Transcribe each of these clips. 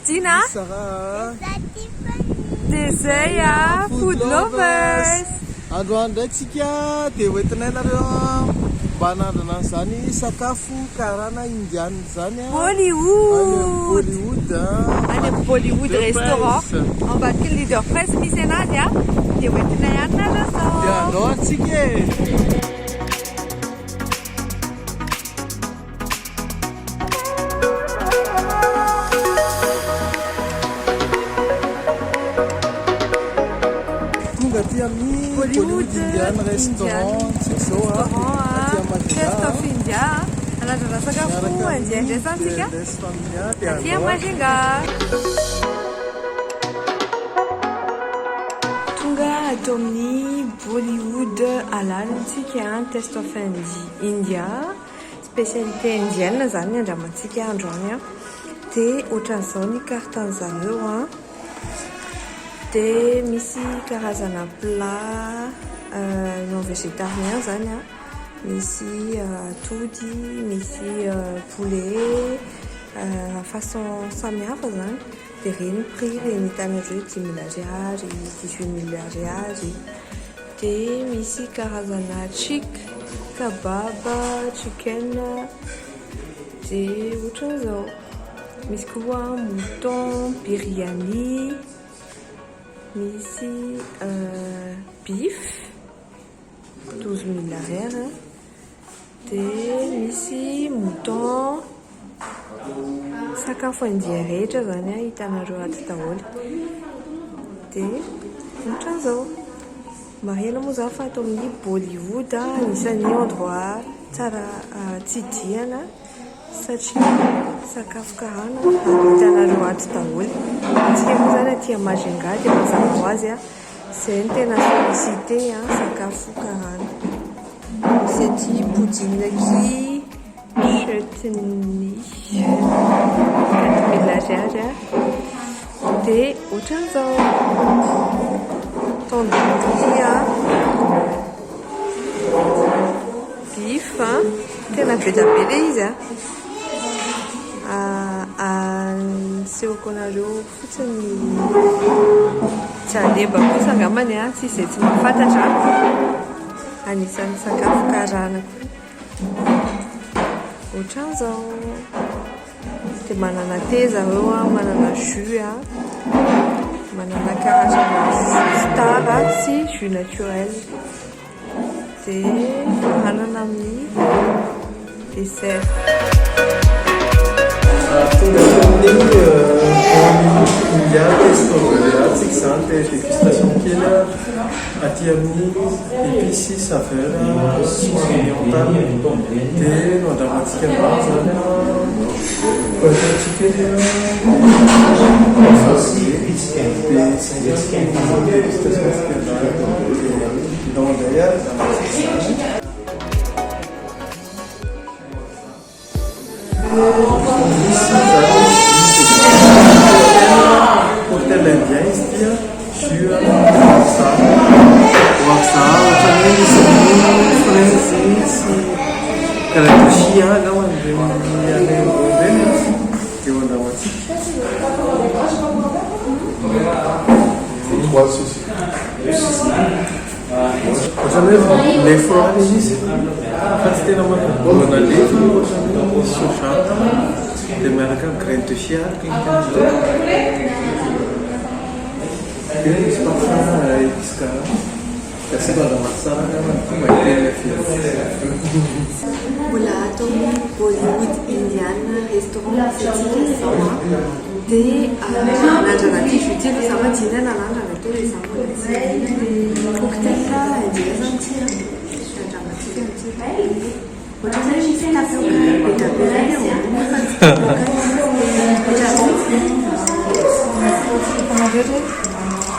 Tina? Sarah. Dia zay a food lovers. Androany ndraiksika dia hoentinay nareo mba hanandrana an'izany sakafo karana indiana zany a. Bollywood. Any Any Bollywood restaurant. Ambadiky ny leader presse misy anazy a. Dia hoentinay hanana zao. dia andao antsika e. Aty amin'ny Bollywood Indian restaurant tsika zao a. Test of India. Hanandrana sakafo andraisantsika. Aty Majinga. Tonga ato amin'ny Bollywood alalantsika Test of India. Spécialité indienne zany andramantsika androany a. Dia ohatran'izao ny carton-zareo a. Dia misy karazana plat non végétarien zany a. Misy atody, misy poulet façon samihafa zany. Dia reny prix reny hitanareo 10 000 ariary, 18 000 ariary. Dia misy karazana chick, kebab, chicken. Dia ohatran'izao. Misy koa mouton, biryani. Misy beef 12 000 ariary. Dia misy mouton. Sakafo indien rehetra zany a hitanareo ato daholo. Dia ohatran'izao. Marihana moa zao fa ato amin'ny Bollywood anisan'ny endroit tsara tsidihana satria sakafo karana hitanareo ato daholo. Antsika moa zany aty Majinga dia mazava ho azy a. Izay ny tena solicité sakafo karana. Misy aty poudinaki, chutney 4 000 ariary. Dia ohatran'izao. Tandoori beef tena be da be le izy ansehoko anareo fotsiny jaleba kosa angambany tsy izay tsy mahafantatra. Anisan'ny sakafo karana ohatran'izao. Dia manana thé zareo manana jus manana karazana star sy jus naturel. Dia manana amin'ny dessert. Tonga amin'ny India restaurant tsika zany dia dégustation kely aty amin'ny épices saveur orientale. Dia no andramantsika anazy zany chicken cocktail indien izy tia jus ohatran'ny misy fraise sy karadoshi angambany regny dia ho andramantsika. Ohatran'ny hoe lefo izy fa tsy tena mampiboana lefo ohatran'ny misy soja dia miaraka amin'ny graine de fiarika dia misy parfum iska dia sy mba matsara angambany fomba hiteny Mbola ato amin'ny Bollywood Indian restaurant misy zao dia anandrana aty jeudi fa za madina nanandrana ato dia za mbola tsy cocktail indien zany tia andramatsika aty. Ohatran'izay misy tapioca be da be zany ao fa tsy tapioca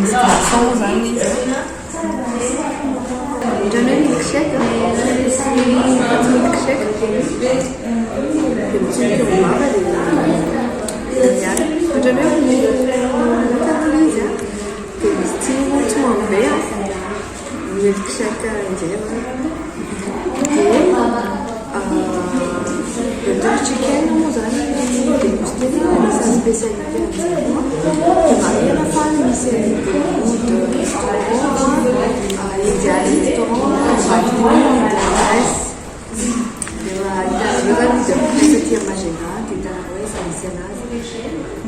misy glaçon zany izy. Ohatran'ny hoe milkshake milkshake dia mitsindry eo mava dia miara. Ohatran'ny hoe kapoly izy dia misy tsiro tsy mambe milkshake indien. Dia butter chicken moa zany dia misy tena spécialité à Marie à la fin, c'est de restaurant, idéal restaurant, adresse. C'était Magena, qui est à la rue, ça ici à Nazaré.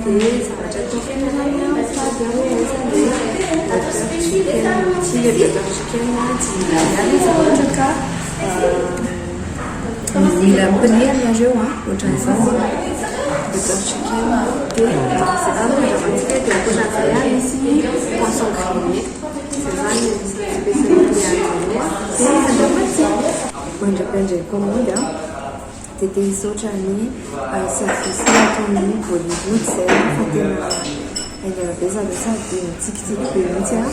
Et ça va être tout fait, ça vient, ça vient, ça vient. Chicken, chicken, il a un peu de lien, bien joué, au Johnson. Butter chicken, thé, c'est ça, j'ai ici, poisson grillé. C'est ça, une spécialité à c'est ça doit j'ai commandé. C'était Sochani, service Tony, Bollywood, c'est elle a besoin de ça, une petite péninsule.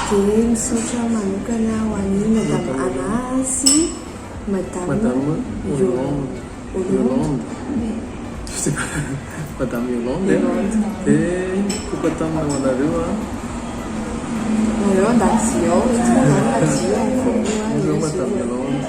Qui Socha Manukana Wani, Madame Anasi, Madame Yolande. Je sais pas, Madame Yolande. Et pourquoi t'as demandé à l'heure? Madame Yolande.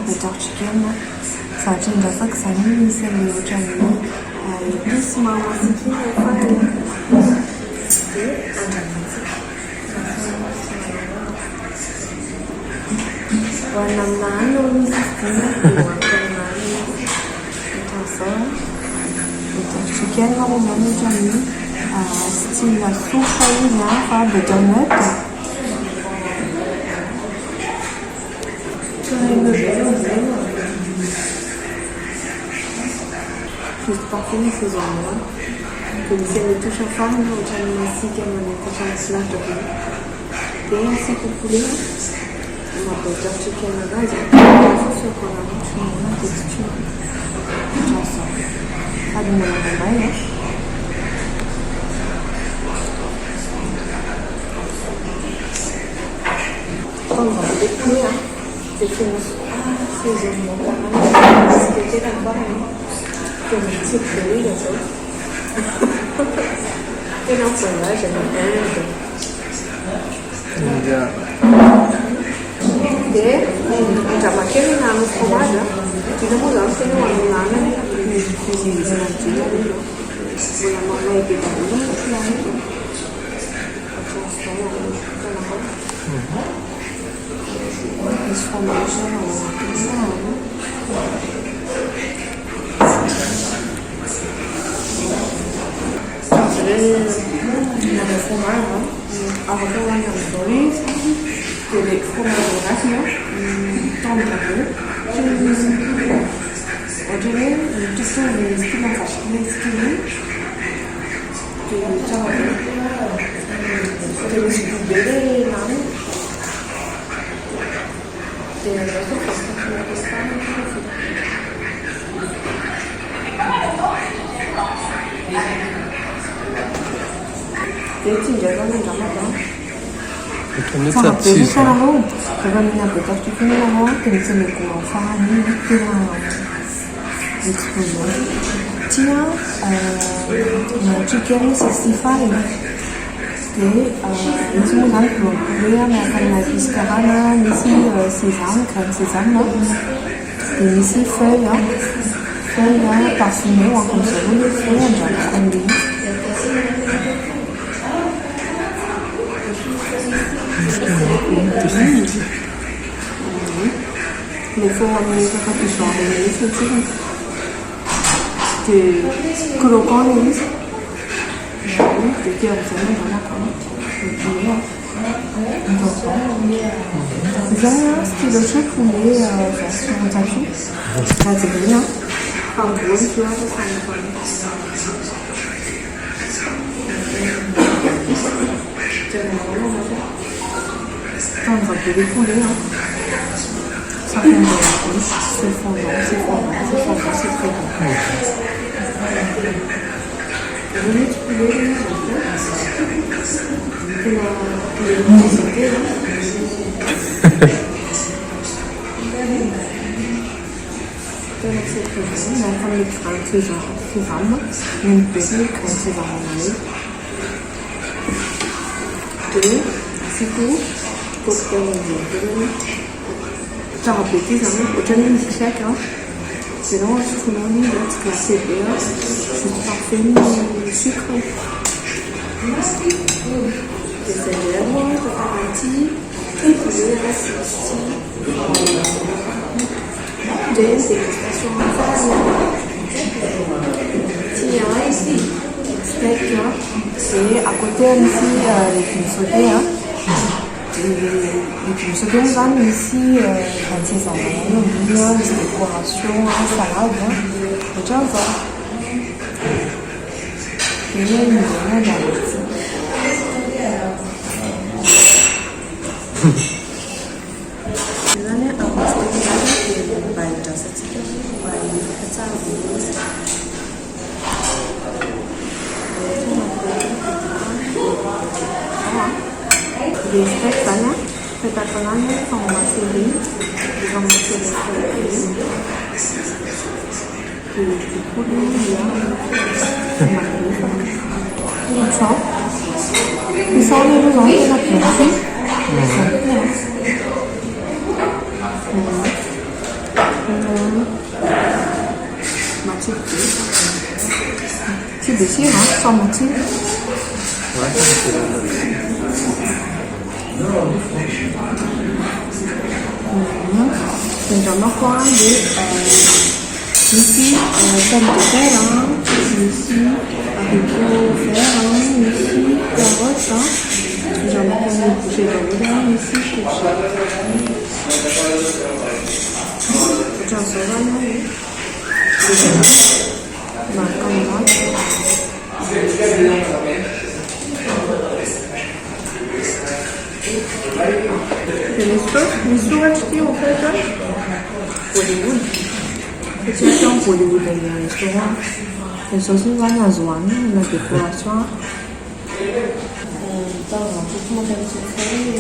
Butter chicken, ça a une fois que ça nous c'est le chami, plus maman c'est qui le fait. Voilà, maman, on butter chicken, on mange chami, style la soupe haïtienne, butter nut. Juste parfait les saisons moi. Comme si elle touche à farine, on a mis ici qu'elle me touche à slash de riz. Et ainsi que poulet, on a butter chicken à base. C'est sûr qu'on a une texture. Chanson. Ça donne la même. On va découvrir. C'est fait saison mon c'était là-bas. Comme un petit peu, les autres. Et non, c'est là, j'aime bien. Et on a marqué le nom du fromage. Tu le montres, c'est nous, on a un nom. Mais je suis une petite amie. Vous la mangez avec des bambous, tu l'as mis. Esse fromage le fromage, avant on a mis les fromages tant de peu. On dirait tout ça, les skis en fâche, les skis. Que les bébés, Chicken 65. misy moa zany blonde poulet miaraka amina épice karana, misy sésame, crème sésame, dia misy feuille parfumé comme ça les feuilles andranoka amin'ilay izy. Le faut amener quelque chose dans les livres, c'est croquant les livres. C'est qui a besoin de la c'est le truc poulet version tatou. C'est bien. En gros, tu vois, ça on va les poulet. Ça fait une bonne couche, c'est fondant, c'est très bon. Le poulet, sésame, une petite crème sésame deux, c'est tout, pour que ça va péter, ça va péter, c'est ça. Sinon, je suis non libre, c'est bien, je suis parfait, sucre. C'est vraiment de garantie, et puis le reste ici. Des dégustations en face. Tiens, ici, steak, et à côté ici, les légumes sautés. Les légumes sautés, on va ici, quand ils en ont bien, des décorations, salade, et tout ça. Et il y a une bonne analyse. Les steaks là, c'est à qu'on a mis en série, ils vont mettre les feuilles. Et du coup, il y a ils sont les gens de la pierre. C'est déchirant, sans motif. C'est vraiment quoi ici, pomme de terre, ici, haricots verts, ici, carottes, j'en ai pas mis bouché dans le vin, ici, couché. J'en sais vraiment, comme moi. Les sourds en fait, Hollywood. C'est un Hollywood dans les restaurants. Les sauces sont à la zone, la décoration. Dans un tout le monde a une feuille.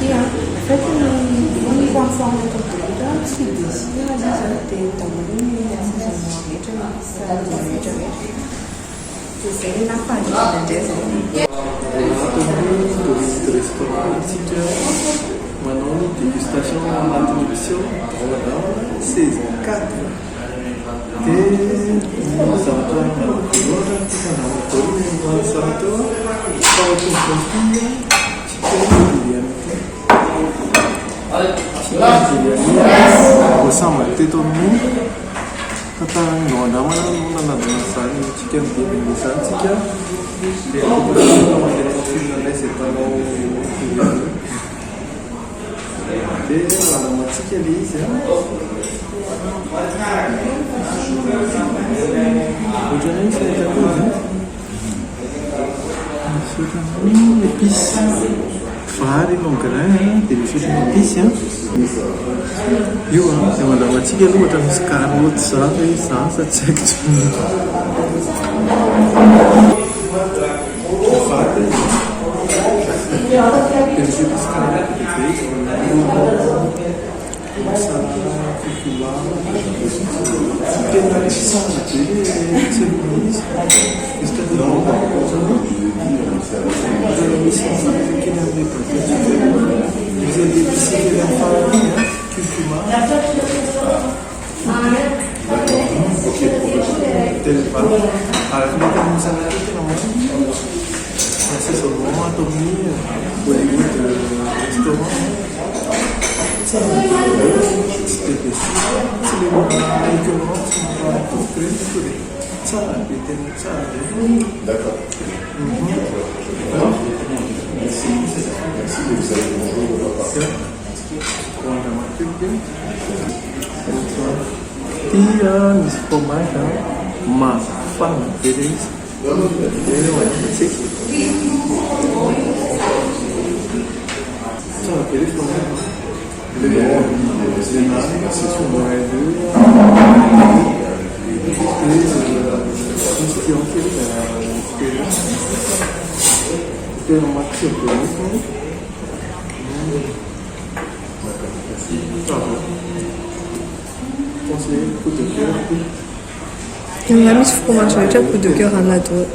Et en fait, on y va en forme de computer. C'est d'ici, on a des c'est la page de Manon, dégustation d'introduction, saison 4. Bersama Tetomu tentang nama-nama sani chicken di sana chicken. Dia nama dari Finlandia sepanjang dia nama chicken di sana. Aujourd'hui c'est un peu épices. Fahari no grain, tem fish no épices. Io siamo da una chicken con un scarot, salsa, check. La mise fromage avec un coup de cœur en ado.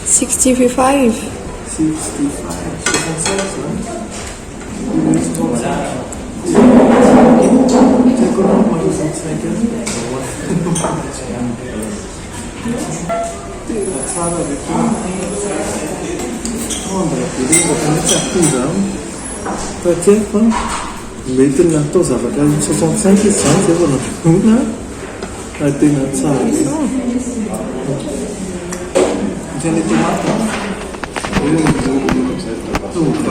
$65. Mety natao zavatra 65 izy zany zay vao nampidona tena tsara izany tomate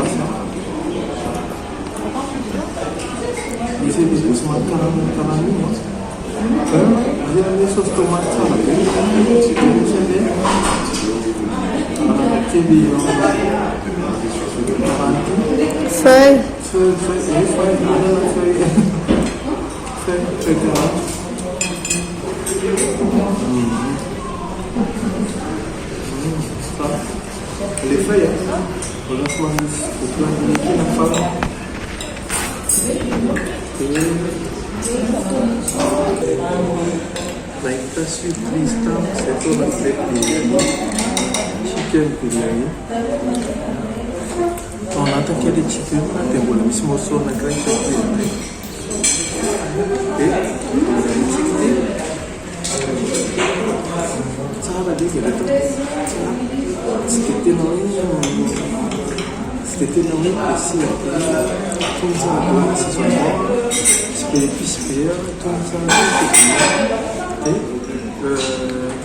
izy somary karana io sauce tomate tsara be Feuille. Les feuilles, voilà comment on peut appliquer la femme. La surprise, c'est pour la fête chicken biryani. On attend qu'il y ait des chicken, des boules, mais si on sort la graisse, ça va dire que c'était énorme aussi, comme ça, c'est son nom, c'est les pispères, comme ça,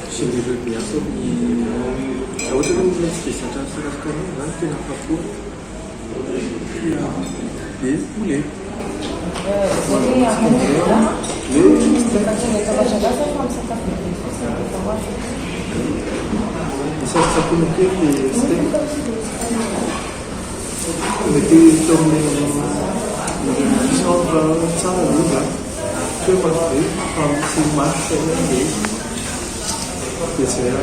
chez les deux personnes, la haute de l'ouvrage, c'est ça, ça reste quand même, là, c'est la partout, et poulet. Ça peut mettre les steaks. Mettez comme les chambres, ça, là. Je vais passer comme si marche et c'est là.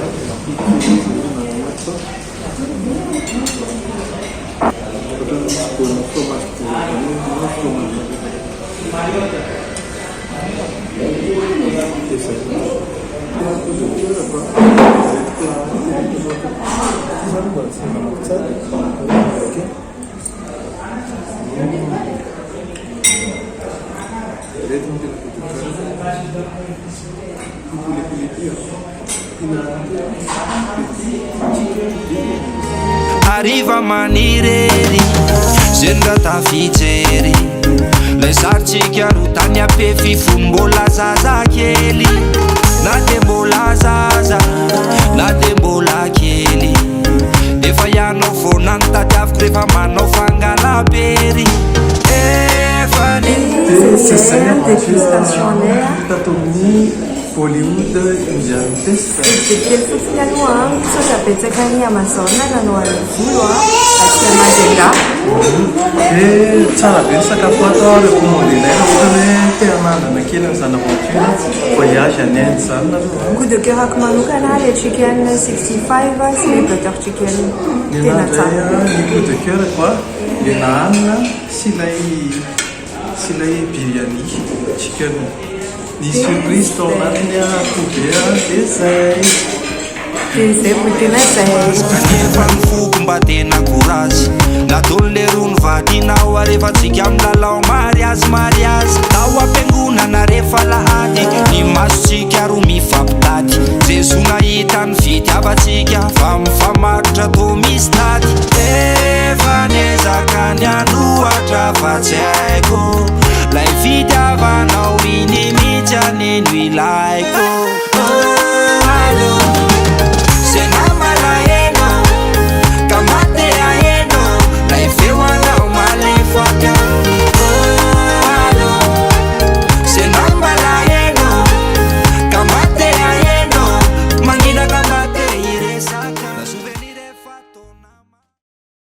Arriva manireri, zendata fijery. Le sartsika rotany apefy mbola zaza kely. Na de mbola zaza, na de mbola kely. Efa ianao vao nantadiaviko rehefa manao fangala-bery. C'est ça, dégustation en l'air. Hollywood indiany test kely fotsiny aloha sao zabetsaka ny Amazon nanao any volo atsika Majunga. Tsara be ny sakafo atao recommandé-nay raha ohatra hoe te hanandrana kely ny zana-aventure voyage any Inde zany nareo. Coup de cœur-ako manokana le chicken 65 sy le butter chicken tena tsara. Ny coup de cœur koa le hanina sy ilay biryani chicken. Ny surprise tao anatiny koubea dia zay. Dia zay vao tena zay. Kanefa ny foko mba tena courage nataony le rony vadinao arefantsika amin'ny lalao mariazy tao am-piangonana rehefa lahady ny masotsika ro mifampitady Jezo nahita ny fitiavantsika fa mifamatotra to misy tady efa niezaka ny anohatra fa tsy haiko